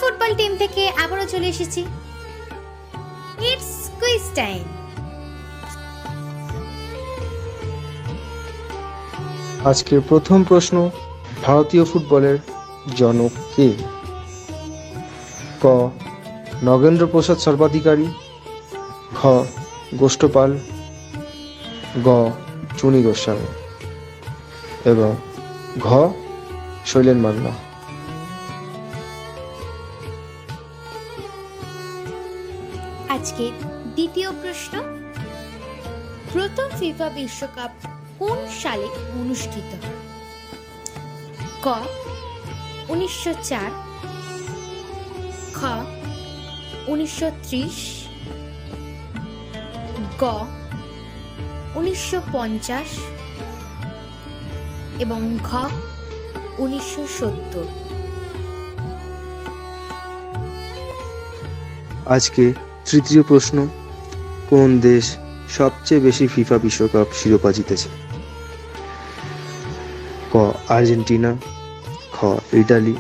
Football team থেকে আবারও চলে এসেছি। It's quiz time. আজকের প্রথম প্রশ্ন, ভারতীয় ফুটবলের জনক কে? ক নগেন্দ্র প্রসাদ সর্বাধিকারী, খ গোষ্ঠপাল, গ চুনী গোস্বামী এবং ঘ শৈলেন মান্না। আজকে দ্বিতীয় প্রশ্ন, প্রথম ফিফা বিশ্বকাপ কোন সালে অনুষ্ঠিত হয়? ক 1904, খ 1930, গ 1950 এবং ঘ 1970। আজকে তৃতীয় প্রশ্ন, কোন দেশ সবচেয়ে বেশি ফিফা বিশ্বকাপ শিরোপা জিতেছে? ক আর্জেন্টিনা, খ ইটালি,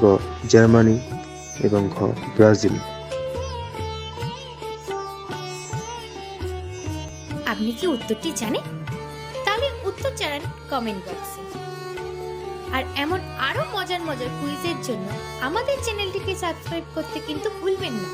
গ জার্মানি এবং ঘ ব্রাজিল। আপনি কি উত্তরটি জানেন? তাহলে উত্তর জানান কমেন্ট বক্সে। আর এমন আরো মজার মজার কুইজের জন্য আমাদের চ্যানেলটিকে সাবস্ক্রাইব করতে কিন্তু ভুলবেন না।